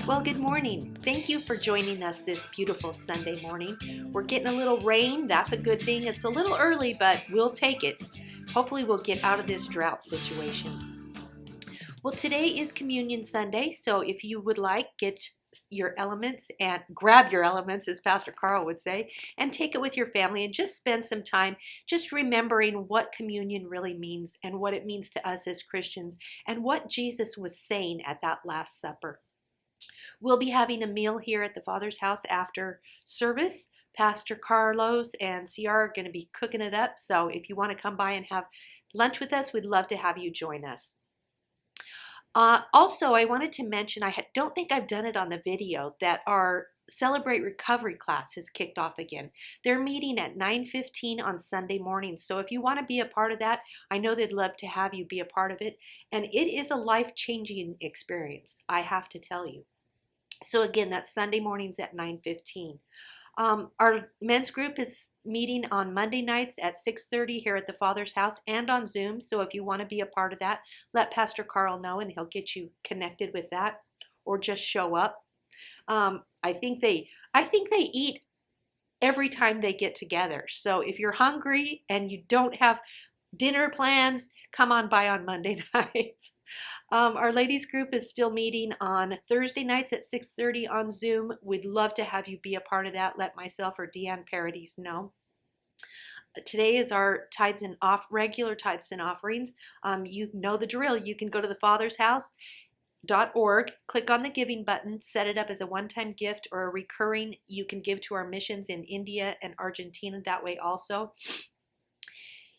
Well, good morning. Thank you for joining us this beautiful Sunday morning. We're getting a little rain. That's a good thing. It's a little early, but we'll take it. Hopefully, we'll get out of this drought situation. Well, today is Communion Sunday, so if you would like, get your elements and grab your elements, as Pastor Carl would say, and take it with your family and just spend some time just remembering what communion really means and what it means to us as Christians and what Jesus was saying at that Last Supper. We'll be having a meal here at the Father's house after service. Pastor Carlos and CR are going to be cooking it up. So if you want to come by and have lunch with us, we'd love to have you join us. Also, I wanted to mention, don't think I've done it on the video, that our Celebrate Recovery class has kicked off again. They're meeting at 9:15 on Sunday mornings. So if you want to be a part of that, I know they'd love to have you be a part of it. And it is a life-changing experience, I have to tell you. So again, that's Sunday mornings at 9:15. Our men's group is meeting on Monday nights at 6:30 here at the Father's house and on Zoom. So if you want to be a part of that, let Pastor Carl know and he'll get you connected with that, or just show up. I think they eat every time they get together. So if you're hungry and you don't have dinner plans, come on by on Monday nights. Our ladies group is still meeting on Thursday nights at 6:30 on Zoom. We'd love to have you be a part of that. Let myself or Deanne Paradis know. Today is our regular tithes and offerings. You know the drill. You can go to the Father's house.org, click on the giving button, set it up as a one-time gift or a recurring. You can give to our missions in India and Argentina that way also.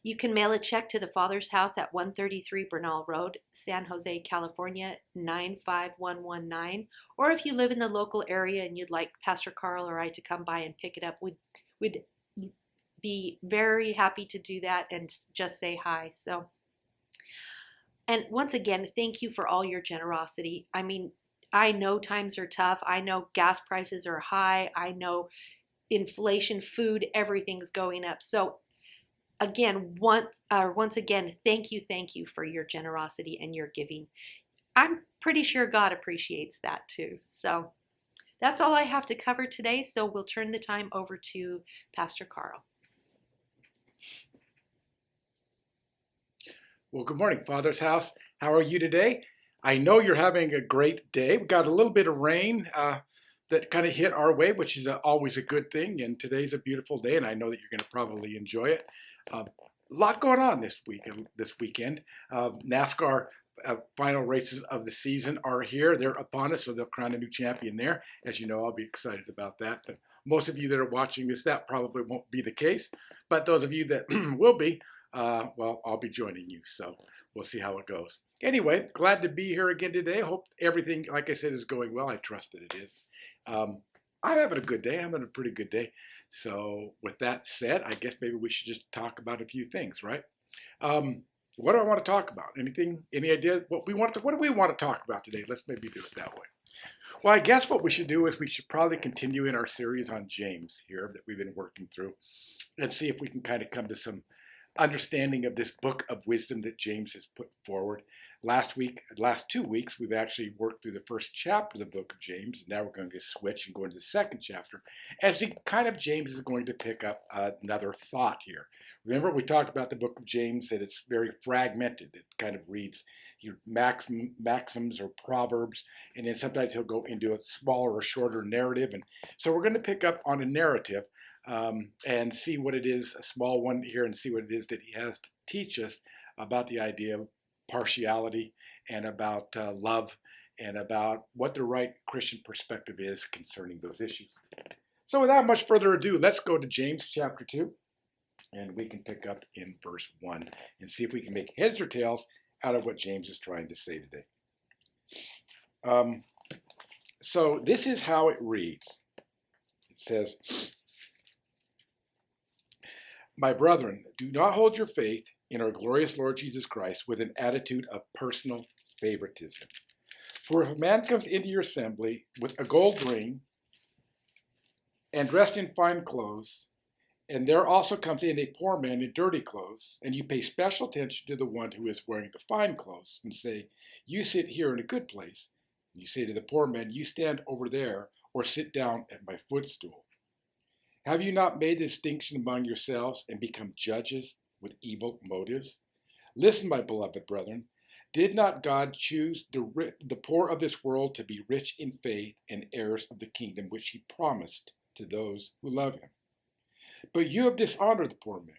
You can mail a check to the Father's house at 133 Bernal Road, San Jose, California, 95119. Or if you live in the local area and you'd like Pastor Carl or I to come by and pick it up, we'd be very happy to do that and just say hi. And once again, thank you for all your generosity. I mean, I know times are tough. I know gas prices are high. I know inflation, food, everything's going up. So again, once again, thank you for your generosity and your giving. I'm pretty sure God appreciates that too. So that's all I have to cover today. So we'll turn the time over to Pastor Carl. Well, good morning, Father's house. How are you today? I know you're having a great day. We got a little bit of rain that kind of hit our way, which is always a good thing. And today's a beautiful day, and I know that you're going to probably enjoy it. A lot going on this weekend. NASCAR final races of the season are here. They're upon us, so they'll crown a new champion there. As you know, I'll be excited about that. But most of you that are watching this, that probably won't be the case. But those of you that will be, well, I'll be joining you. So we'll see how it goes. Anyway, glad to be here again today. Hope everything, like I said, is going well. I trust that it is. I'm having a good day. I'm having a pretty good day. So with that said, I guess maybe we should just talk about a few things, right? What do I want to talk about? Anything? Any idea what do we want to talk about today? Let's maybe do it that way. Well, I guess what we should do is we should probably continue in our series on James here that we've been working through and see if we can kind of come to some understanding of this book of wisdom that James has put forward. Last 2 weeks, we've actually worked through the first chapter of the book of James. Now we're going to switch and go into the second chapter, as James is going to pick up another thought here. Remember, we talked about the book of James, that it's very fragmented. It kind of reads maxims or proverbs, and then sometimes he'll go into a smaller or shorter narrative. And so we're going to pick up on a narrative and see what it is, a small one here, and see what it is that he has to teach us about the idea of partiality and about love and about what the right Christian perspective is concerning those issues. So without much further ado, let's go to James chapter 2, and we can pick up in verse 1 and see if we can make heads or tails out of what James is trying to say today. So this is how it reads. It says, "My brethren, do not hold your faith in our glorious Lord Jesus Christ with an attitude of personal favoritism. For if a man comes into your assembly with a gold ring and dressed in fine clothes, and there also comes in a poor man in dirty clothes, and you pay special attention to the one who is wearing the fine clothes, and say, 'You sit here in a good place,' You say to the poor man, you stand over there, or sit down at my footstool. Have you not made a distinction among yourselves and become judges with evil motives? Listen, my beloved brethren, did not God choose the poor of this world to be rich in faith and heirs of the kingdom which he promised to those who love him? But you have dishonored the poor man.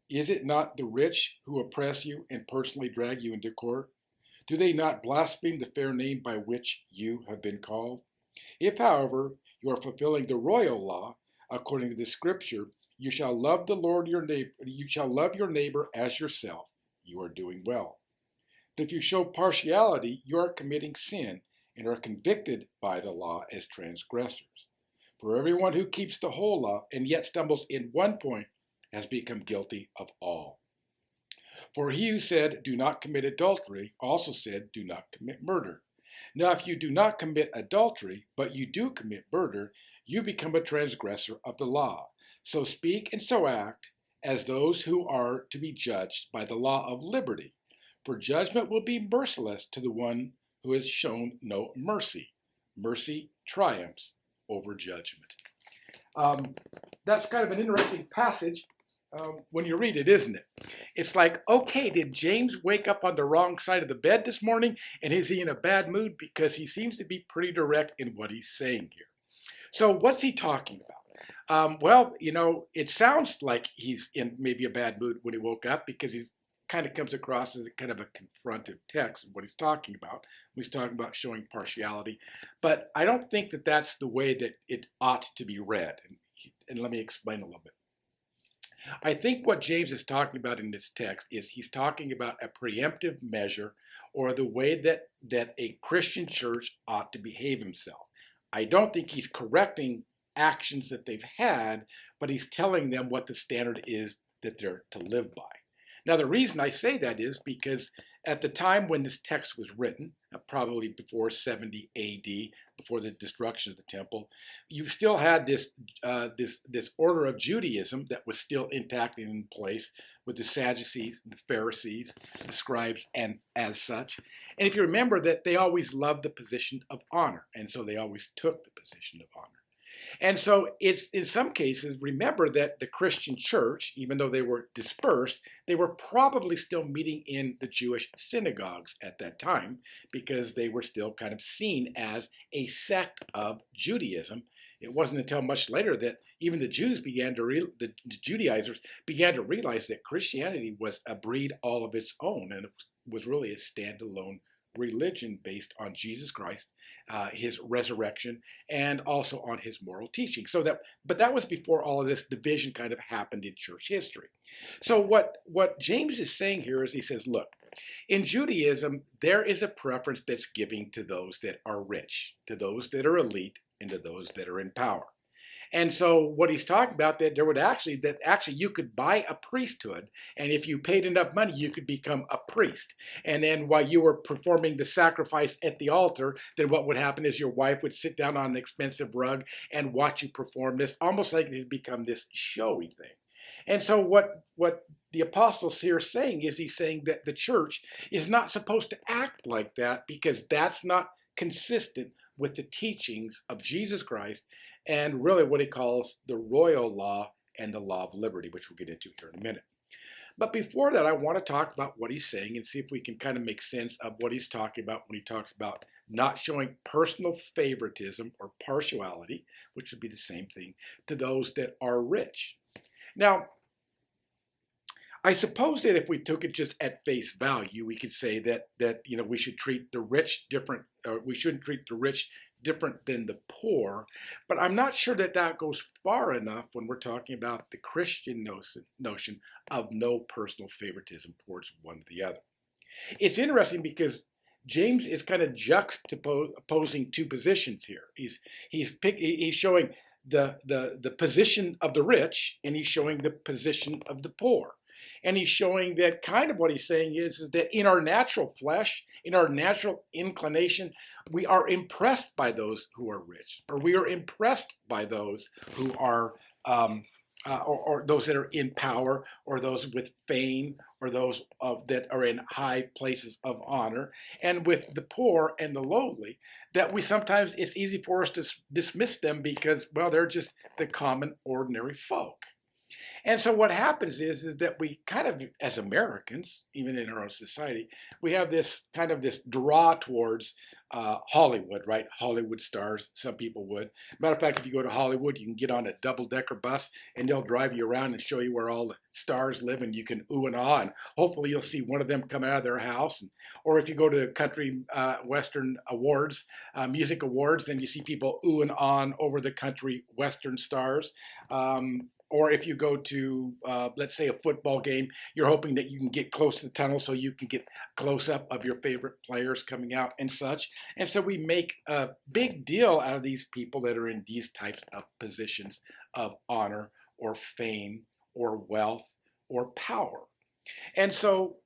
Is it not the rich who oppress you and personally drag you into court? Do they not blaspheme the fair name by which you have been called? If, however, you are fulfilling the royal law, according to the scripture, you shall love the Lord your neighbor, you shall love your neighbor as yourself, you are doing well. But if you show partiality, you are committing sin and are convicted by the law as transgressors. For everyone who keeps the whole law and yet stumbles in one point has become guilty of all. For he who said, do not commit adultery, also said, do not commit murder. Now, if you do not commit adultery, but you do commit murder, you become a transgressor of the law. So speak and so act as those who are to be judged by the law of liberty. For judgment will be merciless to the one who has shown no mercy. Mercy triumphs over judgment. That's kind of an interesting passage when you read it, isn't it? It's like, okay, did James wake up on the wrong side of the bed this morning? And is he in a bad mood? Because he seems to be pretty direct in what he's saying here. So what's he talking about? Well, it sounds like he's in maybe a bad mood when he woke up, because he's kind of comes across as a kind of a confrontive text of what he's talking about. He's talking about showing partiality. But I don't think that that's the way that it ought to be read. And let me explain a little bit. I think what James is talking about in this text is he's talking about a preemptive measure, or the way that a Christian church ought to behave himself. I don't think he's correcting actions that they've had, but he's telling them what the standard is that they're to live by. Now, the reason I say that is because at the time when this text was written, probably before 70 AD, before the destruction of the temple, you still had this order of Judaism that was still intact and in place, with the Sadducees, the Pharisees, the scribes, and as such. And if you remember that they always loved the position of honor, and so they always took the position of honor. And so it's, in some cases, remember that the Christian church, even though they were dispersed, they were probably still meeting in the Jewish synagogues at that time, because they were still kind of seen as a sect of Judaism. It wasn't until much later that even the Judaizers began to realize that Christianity was a breed all of its own, and it was really a standalone religion based on Jesus Christ, his resurrection, and also on his moral teaching. But that was before all of this division kind of happened in church history. So what James is saying here is, he says, look, in Judaism, there is a preference that's giving to those that are rich, to those that are elite, and to those that are in power. And so what he's talking about, that you could buy a priesthood, and if you paid enough money, you could become a priest. And then while you were performing the sacrifice at the altar, then what would happen is your wife would sit down on an expensive rug and watch you perform this, almost like it had become this showy thing. And so what the apostle's here saying is, he's saying that the church is not supposed to act like that, because that's not consistent with the teachings of Jesus Christ, and really what he calls the royal law and the law of liberty, which we'll get into here in a minute. But before that, I want to talk about what he's saying and see if we can kind of make sense of what he's talking about when he talks about not showing personal favoritism or partiality, which would be the same thing, to those that are rich. Now, I suppose that if we took it just at face value, we could say that we should treat the rich different, or we shouldn't treat the rich different than the poor. But I'm not sure that that goes far enough when we're talking about the Christian notion of no personal favoritism towards one or the other. It's interesting because James is kind of juxtaposing two positions here. He's showing the position of the rich, and he's showing the position of the poor. And he's showing that kind of what he's saying is that in our natural flesh, in our natural inclination, we are impressed by those who are rich, or we are impressed by those who are or those that are in power, or those with fame, or those that are in high places of honor, and with the poor and the lowly, that we sometimes it's easy for us to dismiss them because, well, they're just the common, ordinary folk. And so what happens is that we kind of, as Americans, even in our own society, we have this kind of this draw towards Hollywood, right? Hollywood stars, some people would. Matter of fact, if you go to Hollywood, you can get on a double-decker bus and they'll drive you around and show you where all the stars live, and you can ooh and ah, and hopefully you'll see one of them come out of their house. Or if you go to country western awards, music awards, then you see people ooh and ah over the country western stars. Or if you go to, let's say, a football game, you're hoping that you can get close to the tunnel so you can get close up of your favorite players coming out and such. And so we make a big deal out of these people that are in these types of positions of honor or fame or wealth or power. And so,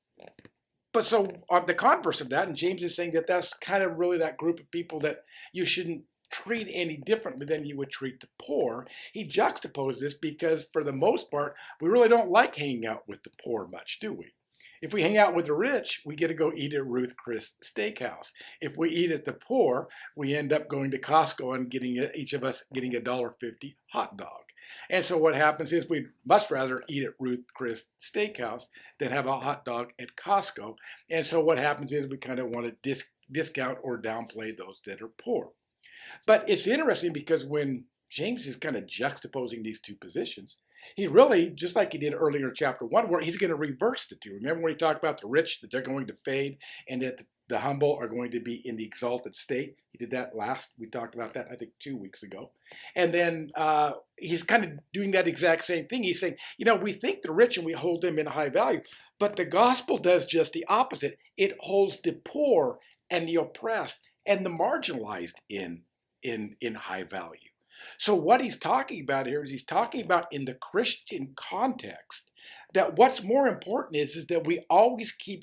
but so on the converse of that, and James is saying that that's kind of really that group of people that you shouldn't treat any differently than you would treat the poor. He juxtaposes this because, for the most part, we really don't like hanging out with the poor much, do we? If we hang out with the rich, we get to go eat at Ruth Chris Steakhouse. If we eat at the poor, we end up going to Costco and getting each of us getting a $1.50 hot dog. And so what happens is we'd much rather eat at Ruth Chris Steakhouse than have a hot dog at Costco. And so what happens is we kind of want to discount or downplay those that are poor. But it's interesting because when James is kind of juxtaposing these two positions, he really, just like he did earlier in chapter 1, where he's going to reverse the two. Remember when he talked about the rich, that they're going to fade, and that the humble are going to be in the exalted state? He did that we talked about that, I think, 2 weeks ago. And then he's kind of doing that exact same thing. He's saying, we think the rich and we hold them in high value, but the gospel does just the opposite. It holds the poor and the oppressed and the marginalized in high value. So what he's talking about here is he's talking about in the Christian context that what's more important is that we always keep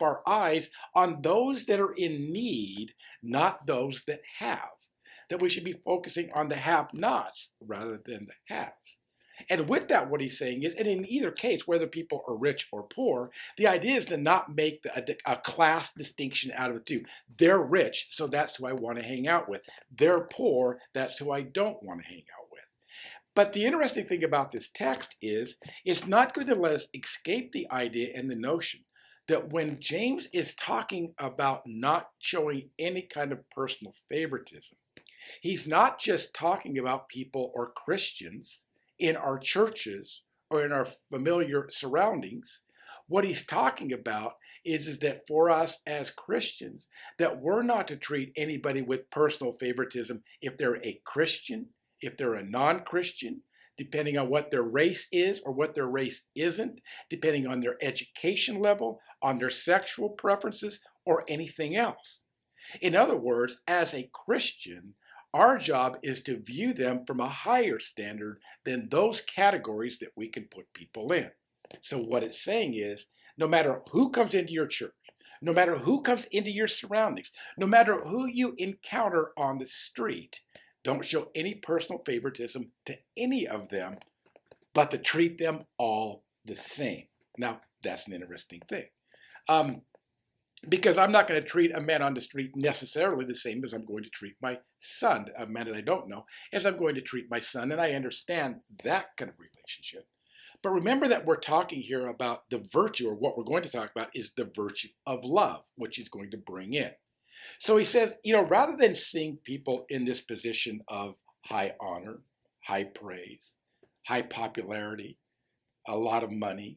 our eyes on those that are in need, not those that have. That we should be focusing on the have-nots rather than the haves. And with that, what he's saying is, and in either case, whether people are rich or poor, the idea is to not make a class distinction out of the two. They're rich, so that's who I want to hang out with. They're poor, that's who I don't want to hang out with. But the interesting thing about this text is, it's not going to let us escape the idea and the notion that when James is talking about not showing any kind of personal favoritism, he's not just talking about people or Christians in our churches or in our familiar surroundings. What he's talking about is that for us as Christians, that we're not to treat anybody with personal favoritism if they're a Christian, if they're a non-Christian, depending on what their race is or what their race isn't, depending on their education level, on their sexual preferences, or anything else. In other words, as a Christian, our job is to view them from a higher standard than those categories that we can put people in. So what it's saying is, no matter who comes into your church, no matter who comes into your surroundings, no matter who you encounter on the street, don't show any personal favoritism to any of them, but to treat them all the same. Now, that's an interesting thing. Because I'm not going to treat a man on the street necessarily the same as I'm going to treat my son, a man that I don't know, as I'm going to treat my son. And I understand that kind of relationship. But remember that we're talking here about the virtue, or what we're going to talk about is the virtue of love, which he's going to bring in. So he says, rather than seeing people in this position of high honor, high praise, high popularity, a lot of money,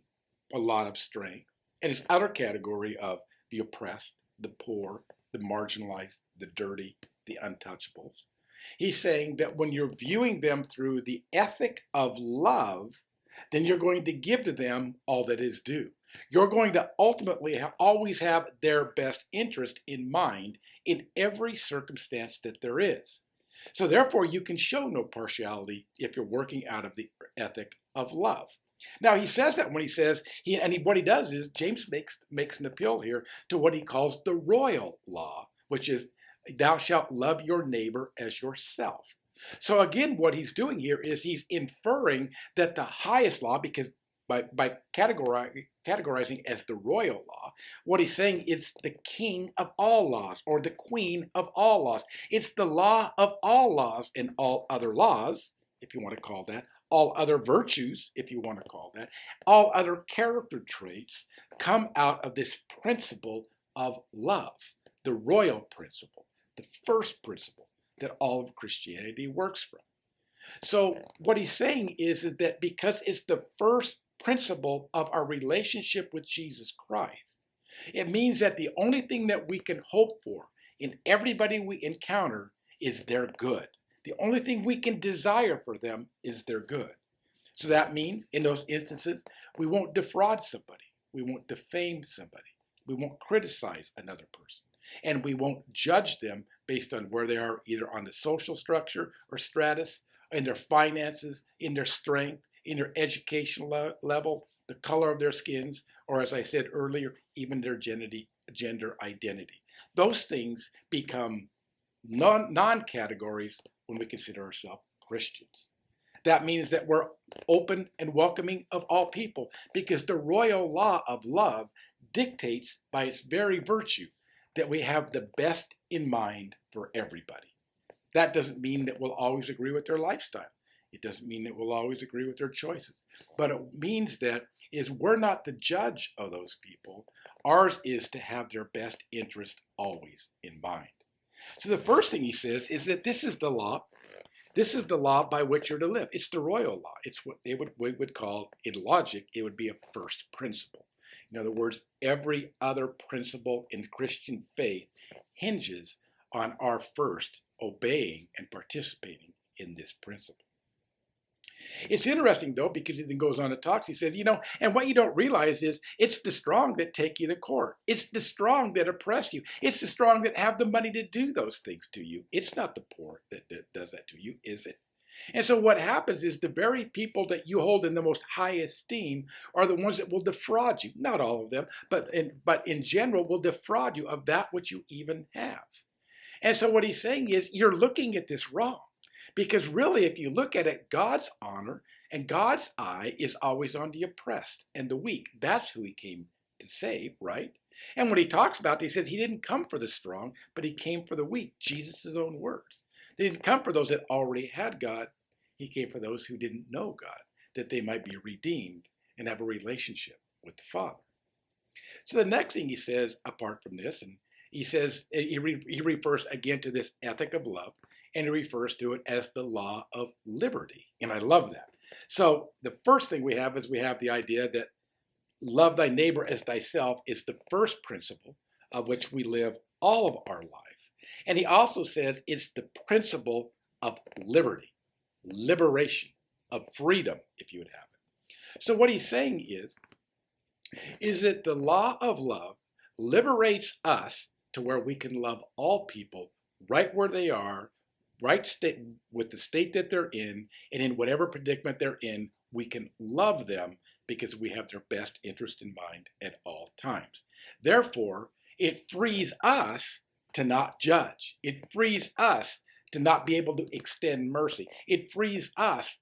a lot of strength, and his outer category of the oppressed, the poor, the marginalized, the dirty, the untouchables. He's saying that when you're viewing them through the ethic of love, then you're going to give to them all that is due. You're going to ultimately always have their best interest in mind in every circumstance that there is. So therefore, you can show no partiality if you're working out of the ethic of love. Now, he says that when he says, what he does is, James makes an appeal here to what he calls the royal law, which is, thou shalt love your neighbor as yourself. So again, what he's doing here is he's inferring that the highest law, because by categorizing as the royal law, what he's saying it's the king of all laws or the queen of all laws. It's the law of all laws, and all other laws, if you want to call that, all other virtues, if you want to call that, all other character traits come out of this principle of love, the royal principle, the first principle that all of Christianity works from. So what he's saying is that because it's the first principle of our relationship with Jesus Christ, it means that the only thing that we can hope for in everybody we encounter is their good. The only thing we can desire for them is their good. So that means in those instances, we won't defraud somebody. We won't defame somebody. We won't criticize another person. And we won't judge them based on where they are, either on the social structure or stratus, in their finances, in their strength, in their educational level, the color of their skins, or as I said earlier, even their gender identity. Those things become non-categories when we consider ourselves Christians. That means that we're open and welcoming of all people, because the royal law of love dictates by its very virtue that we have the best in mind for everybody. That doesn't mean that we'll always agree with their lifestyle. It doesn't mean that we'll always agree with their choices. But it means that is we're not the judge of those people. Ours is to have their best interest always in mind. So the first thing he says is that this is the law. This is the law by which you're to live. It's the royal law. It's what we would call, in logic, it would be a first principle. In other words, every other principle in Christian faith hinges on our first obeying and participating in this principle. It's interesting, though, because he then goes on to talk. He says, and what you don't realize is it's the strong that take you to court. It's the strong that oppress you. It's the strong that have the money to do those things to you. It's not the poor that does that to you, is it? And so what happens is the very people that you hold in the most high esteem are the ones that will defraud you. Not all of them, but in general will defraud you of that which you even have. And so what he's saying is you're looking at this wrong. Because really, if you look at it, God's honor and God's eye is always on the oppressed and the weak. That's who he came to save, right? And when he talks about it, he says he didn't come for the strong, but he came for the weak. Jesus' own words. He didn't come for those that already had God. He came for those who didn't know God, that they might be redeemed and have a relationship with the Father. So the next thing he says, apart from this, and he says, he refers again to this ethic of love, and he refers to it as the law of liberty. And I love that. So the first thing we have is we have the idea that love thy neighbor as thyself is the first principle of which we live all of our life. And he also says it's the principle of liberty, liberation, of freedom, if you would have it. So what he's saying is that the law of love liberates us to where we can love all people right where they are, right state with the state that they're in, and in whatever predicament they're in, we can love them because we have their best interest in mind at all times. Therefore, it frees us to not judge. It frees us to not be able to extend mercy. It frees us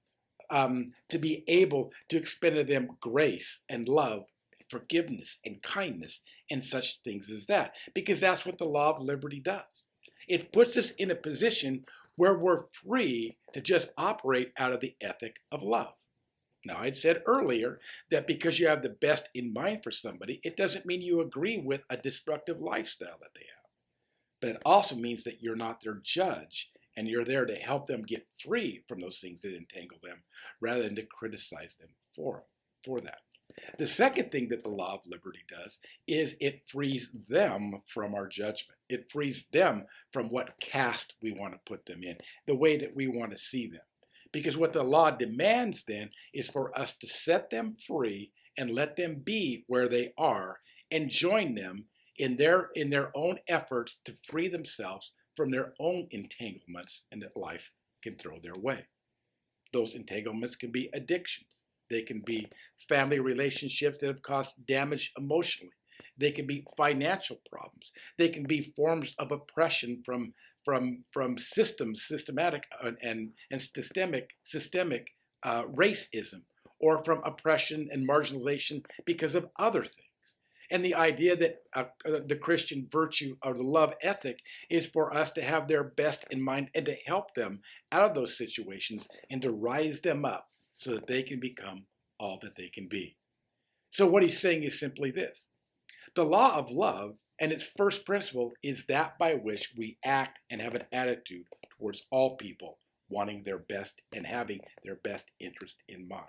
to be able to extend to them grace and love, forgiveness and kindness and such things as that, because that's what the law of liberty does. It puts us in a position where we're free to just operate out of the ethic of love. Now, I'd said earlier that because you have the best in mind for somebody, it doesn't mean you agree with a destructive lifestyle that they have. But it also means that you're not their judge, and you're there to help them get free from those things that entangle them, rather than to criticize them for that. The second thing that the law of liberty does is it frees them from our judgment. It frees them from what caste we want to put them in, the way that we want to see them. Because what the law demands then is for us to set them free and let them be where they are and join them in their own efforts to free themselves from their own entanglements and that life can throw their way. Those entanglements can be addictions. They can be family relationships that have caused damage emotionally. They can be financial problems. They can be forms of oppression from from systematic and systemic racism, or from oppression and marginalization because of other things. And the idea that the Christian virtue or the love ethic is for us to have their best in mind and to help them out of those situations and to rise them up so that they can become all that they can be. So what he's saying is simply this: the law of love and its first principle is that by which we act and have an attitude towards all people, wanting their best and having their best interest in mind.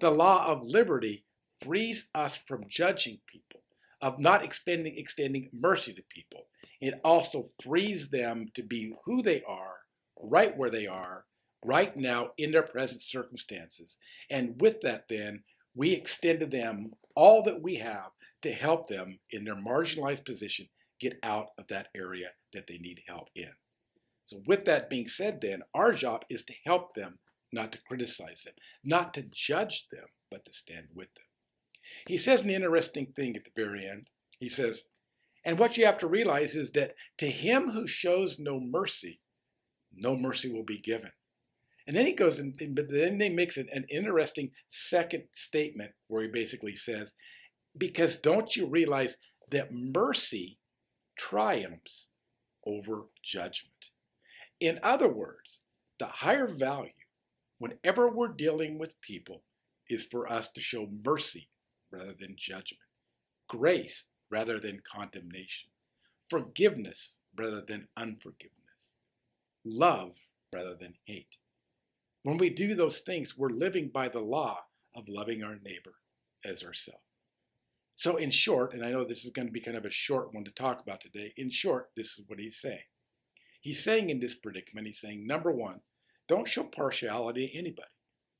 The law of liberty frees us from judging people, of not extending mercy to people. It also frees them to be who they are, right where they are, right now in their present circumstances. And with that, then, we extend to them all that we have to help them in their marginalized position get out of that area that they need help in. So with that being said, then, our job is to help them, not to criticize them, not to judge them, but to stand with them. He says an interesting thing at the very end. He says, and what you have to realize is that to him who shows no mercy will be given. And then he goes, but then he makes an interesting second statement where he basically says, because don't you realize that mercy triumphs over judgment? In other words, the higher value, whenever we're dealing with people, is for us to show mercy rather than judgment, grace rather than condemnation, forgiveness rather than unforgiveness, love rather than hate. When we do those things, we're living by the law of loving our neighbor as ourselves. So in short, and I know this is going to be kind of a short one to talk about today, in short, this is what he's saying. He's saying in this predicament, he's saying, number one, don't show partiality to anybody,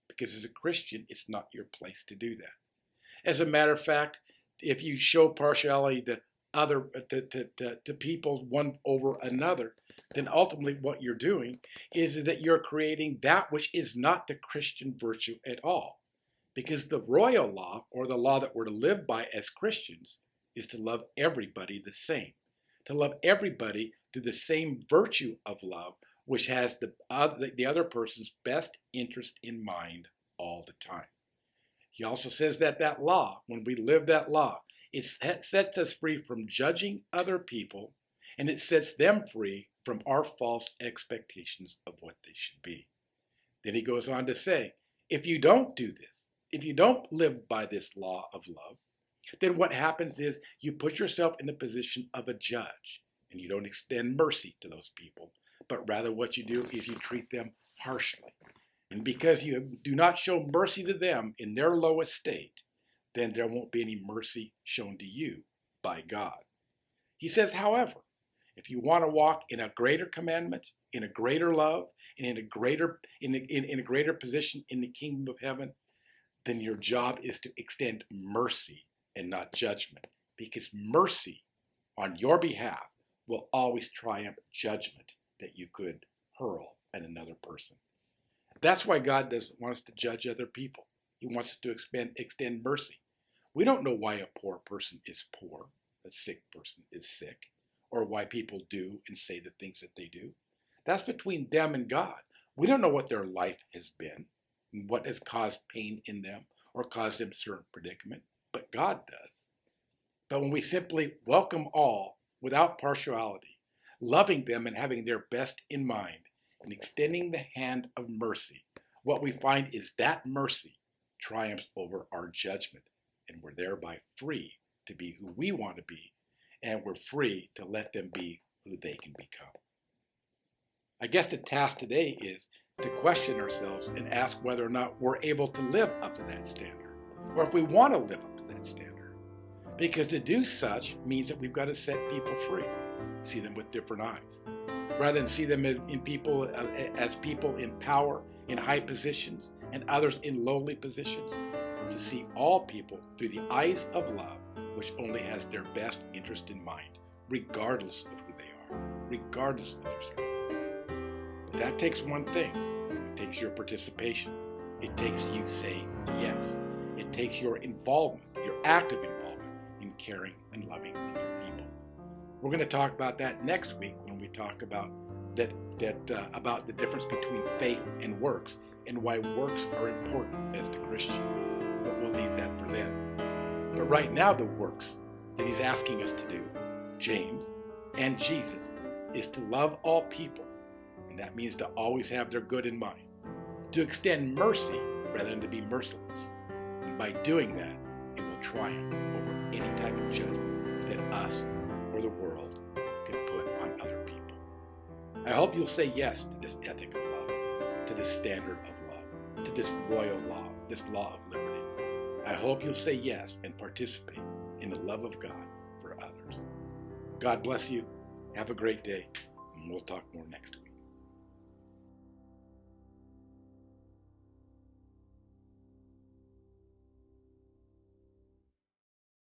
because as a Christian, it's not your place to do that. As a matter of fact, if you show partiality to people one over another, then ultimately what you're doing is that you're creating that which is not the Christian virtue at all. Because the royal law, or the law that we're to live by as Christians, is to love everybody the same. To love everybody through the same virtue of love, which has the other person's best interest in mind all the time. He also says that that law, when we live that law, it sets us free from judging other people, and it sets them free from our false expectations of what they should be. Then he goes on to say, if you don't do this, if you don't live by this law of love, then what happens is you put yourself in the position of a judge, and you don't extend mercy to those people, but rather what you do is you treat them harshly. And because you do not show mercy to them in their low estate, then there won't be any mercy shown to you by God. He says, however, if you want to walk in a greater commandment, in a greater love, and in a greater position in the kingdom of heaven, then your job is to extend mercy and not judgment, because mercy on your behalf will always triumph judgment that you could hurl at another person. That's why God doesn't want us to judge other people. He wants us to extend mercy. We don't know why a poor person is poor, a sick person is sick, or why people do and say the things that they do. That's between them and God. We don't know what their life has been, and what has caused pain in them or caused them a certain predicament, but God does. But when we simply welcome all without partiality, loving them and having their best in mind, and extending the hand of mercy, what we find is that mercy triumphs over our judgment, and we're thereby free to be who we want to be, and we're free to let them be who they can become. I guess the task today is to question ourselves and ask whether or not we're able to live up to that standard, or if we want to live up to that standard. Because to do such means that we've got to set people free, see them with different eyes, rather than see them as people in power, in high positions, and others in lowly positions. It's to see all people through the eyes of love, which only has their best interest in mind, regardless of who they are, regardless of their circumstances. But that takes one thing. It takes your participation. It takes you saying yes. It takes your involvement, your active involvement in caring and loving other people. We're going to talk about that next week when we talk about about the difference between faith and works and why works are important as the Christian. But we'll leave that for then. But right now, the works that he's asking us to do, James and Jesus, is to love all people. And that means to always have their good in mind, to extend mercy rather than to be merciless. And by doing that, it will triumph over any type of judgment that us or the world can put on other people. I hope you'll say yes to this ethic of love, to this standard of love, to this royal law, this law of liberty. I hope you'll say yes and participate in the love of God for others. God bless you. Have a great day, and we'll talk more next week.